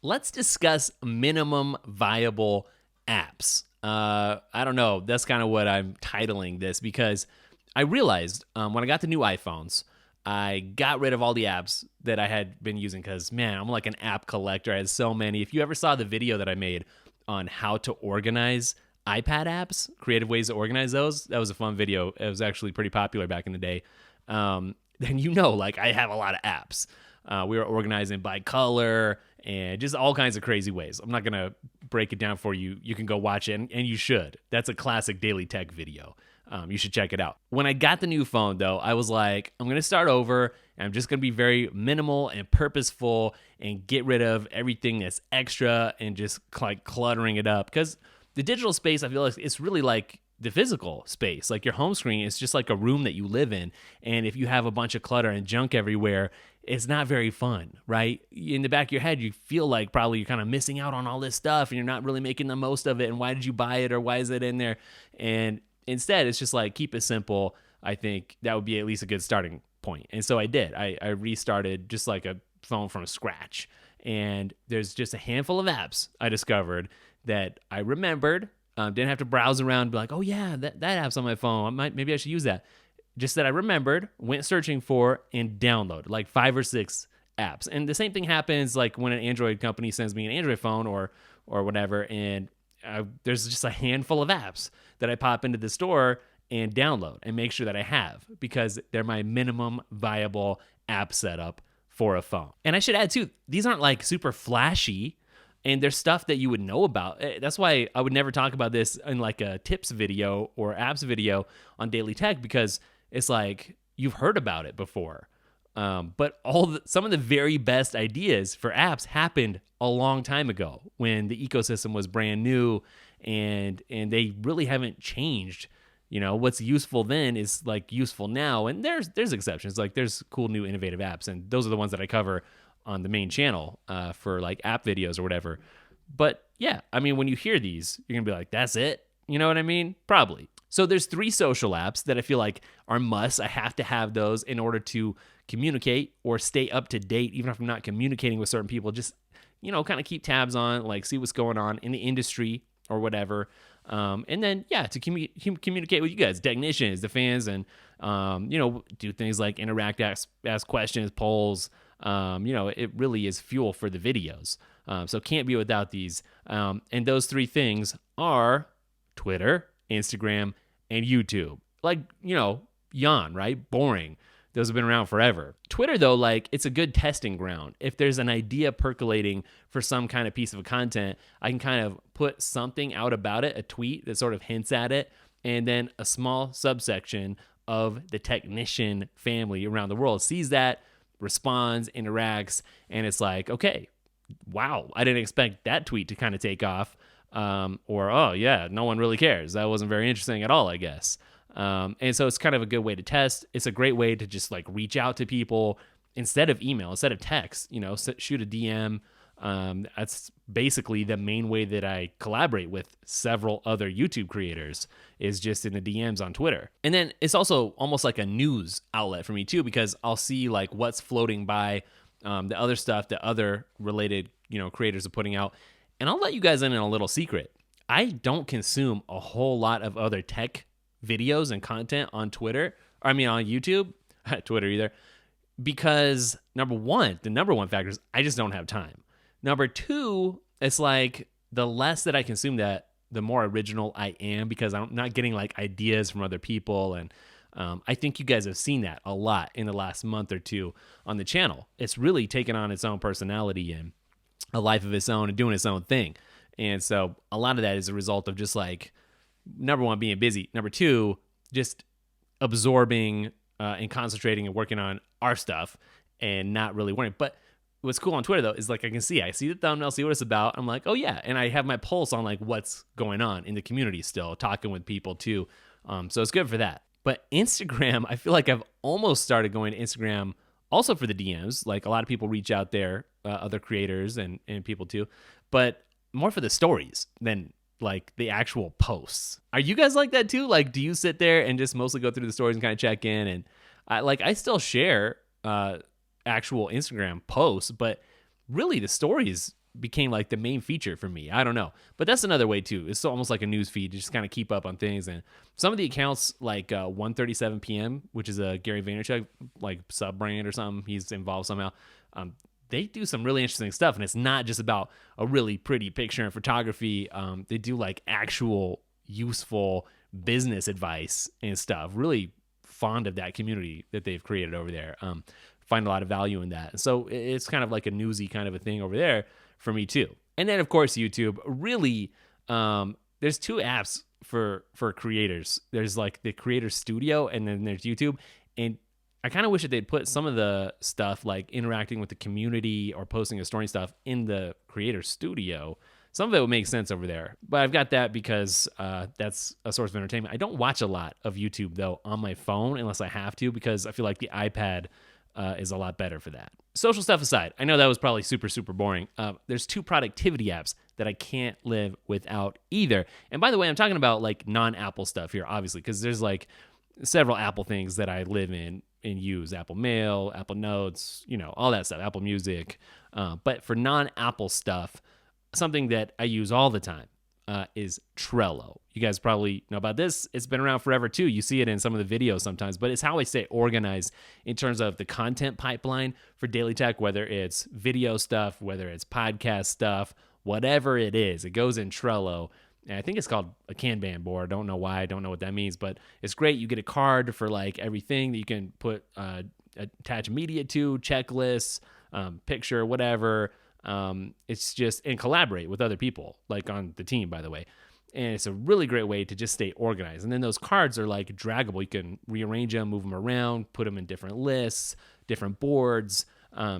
Let's discuss minimum viable apps. I don't know. That's kind of what I'm titling this because I realized when I got the new iPhones, I got rid of all the apps that I had been using because, man, I'm like an app collector. I had so many. If you ever saw the video that I made on how to organize iPad apps, creative ways to organize those, that was a fun video. It was actually pretty popular back in the day. Then like I have a lot of apps. We were organizing by color and just all kinds of crazy ways. I'm not going to break it down for you. You can go watch it, and you should. That's a classic Daily Tech video. You should check it out. When I got the new phone, though, I was like, I'm going to start over, and I'm just going to be very minimal and purposeful and get rid of everything that's extra and just like cluttering it up. Because the digital space, I feel like it's really like the physical space. Like your home screen is just like a room that you live in. And if you have a bunch of clutter and junk everywhere, it's not very fun, right? In the back of your head, you feel like probably you're kind of missing out on all this stuff and you're not really making the most of it. And why did you buy it or why is it in there? And instead, it's just like keep it simple. I think that would be at least a good starting point. And so I did. I restarted just like a phone from scratch. And there's just a handful of apps I discovered that I remembered. Didn't have to browse around and be like, oh yeah, that app's on my phone. Maybe I should use that. Just that I remembered, went searching for, and downloaded like 5 or 6 apps. And the same thing happens like when an Android company sends me an Android phone or whatever, and there's just a handful of apps that I pop into the store and download and make sure that I have because they're my minimum viable app setup for a phone. And I should add too, these aren't like super flashy. And there's stuff that you would know about. That's why I would never talk about this in like a tips video or apps video on Daily Tech because it's like you've heard about it before. But some of the very best ideas for apps happened a long time ago when the ecosystem was brand new and they really haven't changed. What's useful then is like useful now. And there's exceptions. Like there's cool new innovative apps. And those are the ones that I cover on the main channel for like app videos or whatever. But yeah, I mean, when you hear these, you're going to be like, that's it? You know what I mean? Probably. So there's 3 social apps that I feel like are musts. I have to have those in order to communicate or stay up to date, even if I'm not communicating with certain people. Just, kind of keep tabs on, like see what's going on in the industry or whatever. And then, yeah, to communicate with you guys, technicians, the fans, and, do things like interact, ask questions, polls. It really is fuel for the videos. So can't be without these. And those 3 things are Twitter, Instagram, and YouTube. Like, yawn, right? Boring. Those have been around forever. Twitter, though, like, it's a good testing ground. If there's an idea percolating for some kind of piece of content, I can kind of put something out about it, a tweet that sort of hints at it, and then a small subsection of the technician family around the world sees that, responds, interacts, and it's like, okay, wow, I didn't expect that tweet to kind of take off. Or, oh, yeah, no one really cares. That wasn't very interesting at all, I guess. And so it's kind of a good way to test. It's a great way to just like reach out to people instead of email, instead of text, shoot a DM. That's basically the main way that I collaborate with several other YouTube creators is just in the DMs on Twitter. And then it's also almost like a news outlet for me too, because I'll see like what's floating by, the other stuff that other related, creators are putting out. And I'll let you guys in on a little secret. I don't consume a whole lot of other tech videos and content on Twitter, on YouTube, Twitter either, because the number one factor is I just don't have time. Number 2, it's like the less that I consume that, the more original I am because I'm not getting like ideas from other people. And I think you guys have seen that a lot in the last month or 2 on the channel. It's really taken on its own personality and a life of its own and doing its own thing. And so a lot of that is a result of just like, number 1, being busy. Number 2, just absorbing and concentrating and working on our stuff and not really worrying. But what's cool on Twitter, though, is like I see the thumbnail, see what it's about. I'm like, oh, yeah. And I have my pulse on like what's going on in the community still, talking with people too. So it's good for that. But Instagram, I feel like I've almost started going to Instagram also for the DMs. Like a lot of people reach out there, other creators and people too, but more for the stories than like the actual posts. Are you guys like that too? Like, do you sit there and just mostly go through the stories and kind of check in? And I still share actual Instagram posts, but really the stories became like the main feature for me. I don't know, but that's another way too. It's almost like a news feed to just kind of keep up on things. And some of the accounts like 1:37 p.m., which is a Gary Vaynerchuk like sub brand or something, he's involved somehow. They do some really interesting stuff, and it's not just about a really pretty picture and photography. They do like actual useful business advice and stuff. Really fond of that community that they've created over there. Find a lot of value in that. And so it's kind of like a newsy kind of a thing over there for me too. And then of course YouTube. Really, there's two apps for creators. There's like the Creator Studio, and then there's YouTube. And I kind of wish that they'd put some of the stuff like interacting with the community or posting a story stuff in the Creator Studio. Some of it would make sense over there, but I've got that because that's a source of entertainment. I don't watch a lot of YouTube though on my phone unless I have to, because I feel like the iPad is a lot better for that. Social stuff aside, I know that was probably super, super boring. There's two productivity apps that I can't live without either. And by the way, I'm talking about like non-Apple stuff here, obviously, because there's like several Apple things that I live in and use. Apple Mail, Apple Notes, all that stuff, Apple Music. But for non-Apple stuff, something that I use all the time is Trello. You guys probably know about this. It's been around forever too. You see it in some of the videos sometimes, but it's how I stay organized in terms of the content pipeline for Daily Tech, whether it's video stuff, whether it's podcast stuff, whatever it is, it goes in Trello. And I think it's called a Kanban board. Don't know why. I don't know what that means, but it's great. You get a card for like everything that you can put, attach media to, checklists, picture, whatever. It's just, and collaborate with other people, like on the team, by the way. And it's a really great way to just stay organized. And then those cards are like draggable. You can rearrange them, move them around, put them in different lists, different boards.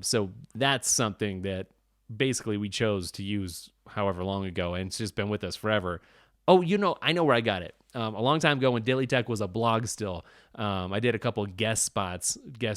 So that's something that basically we chose to use however long ago, and it's just been with us forever. Oh, I know where I got it. A long time ago when Daily Tech was a blog still, I did a couple guest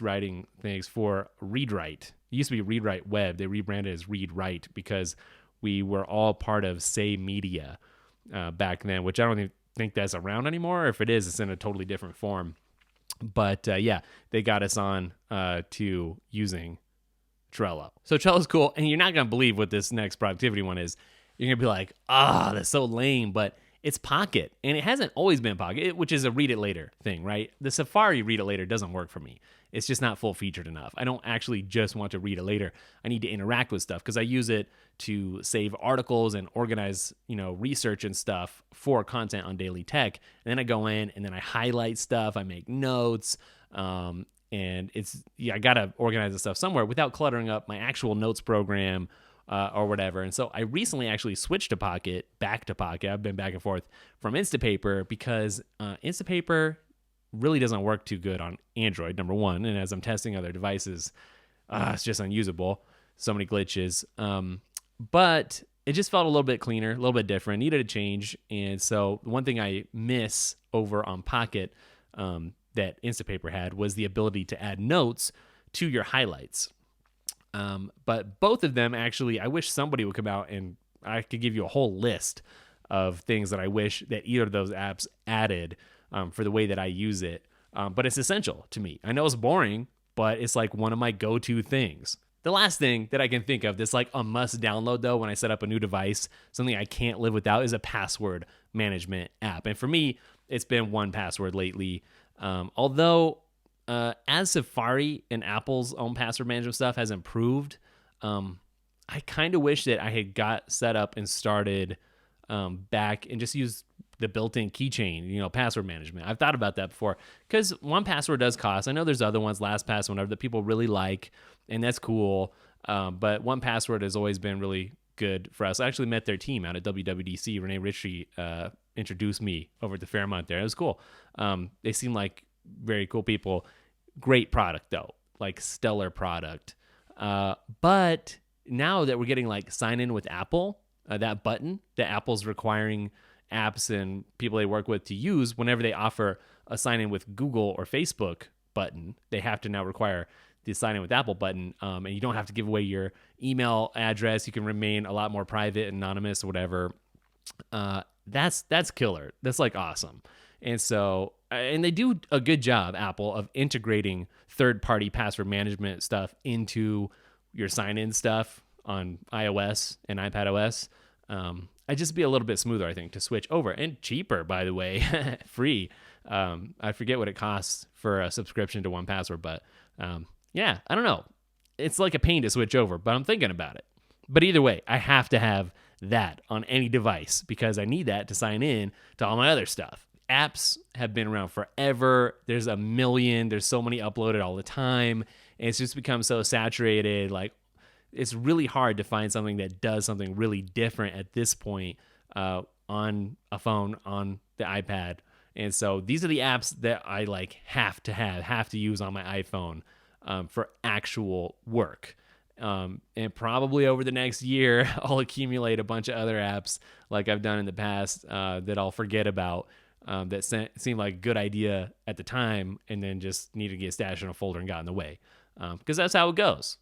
writing things for ReadWrite. It used to be ReadWrite Web. They rebranded as ReadWrite because we were all part of Say Media back then, which I don't even think that's around anymore. If it is, it's in a totally different form. But yeah, they got us on to using Trello. So Trello's cool, and you're not going to believe what this next productivity one is. You're going to be like, that's so lame, but it's Pocket, and it hasn't always been Pocket, which is a read it later thing, right? The Safari read it later doesn't work for me. It's just not full featured enough. I don't actually just want to read it later. I need to interact with stuff because I use it to save articles and organize, research and stuff for content on Daily Tech. And then I go in and then I highlight stuff. I make notes. And I got to organize the stuff somewhere without cluttering up my actual notes program or whatever. And so I recently actually switched to Pocket, back to Pocket. I've been back and forth from Instapaper because Instapaper really doesn't work too good on Android, number one. And as I'm testing other devices, it's just unusable. So many glitches. But it just felt a little bit cleaner, a little bit different, needed a change. And so one thing I miss over on Pocket that Instapaper had was the ability to add notes to your highlights. But both of them actually, I wish somebody would come out and I could give you a whole list of things that I wish that either of those apps added for the way that I use it. But it's essential to me. I know it's boring, but it's like one of my go-to things. The last thing that I can think of that's like a must download though when I set up a new device, something I can't live without, is a password management app. And for me, it's been 1Password lately. Although as Safari and Apple's own password management stuff has improved, I kind of wish that I had got set up and started back and just used the built-in keychain, password management. I've thought about that before because 1Password does cost. I know there's other ones, LastPass, whatever, that people really like, and that's cool. But 1Password has always been really good for us. I actually met their team out at WWDC. Renee Ritchie introduced me over at the Fairmont there. It was cool. They seem like very cool people. Great product though, like stellar product. But now that we're getting like sign in with Apple, that button that Apple's requiring apps and people they work with to use whenever they offer a sign in with Google or Facebook button, they have to now require the sign in with Apple button. And you don't have to give away your email address. You can remain a lot more private, anonymous, or whatever. That's killer. That's like awesome. And so, and they do a good job, Apple, of integrating third-party password management stuff into your sign-in stuff. on iOS and iPadOS. I'd just be a little bit smoother, I think, to switch over, and cheaper, by the way, free. I forget what it costs for a subscription to 1Password, but yeah, I don't know. It's like a pain to switch over, but I'm thinking about it. But either way, I have to have that on any device because I need that to sign in to all my other stuff. Apps have been around forever. There's a million. There's so many uploaded all the time. And it's just become so saturated. Like, it's really hard to find something that does something really different at this point on a phone, on the iPad. And so these are the apps that I like have to use on my iPhone for actual work. And probably over the next year, I'll accumulate a bunch of other apps like I've done in the past that I'll forget about that seemed like a good idea at the time and then just need to get stashed in a folder and got in the way. Because that's how it goes.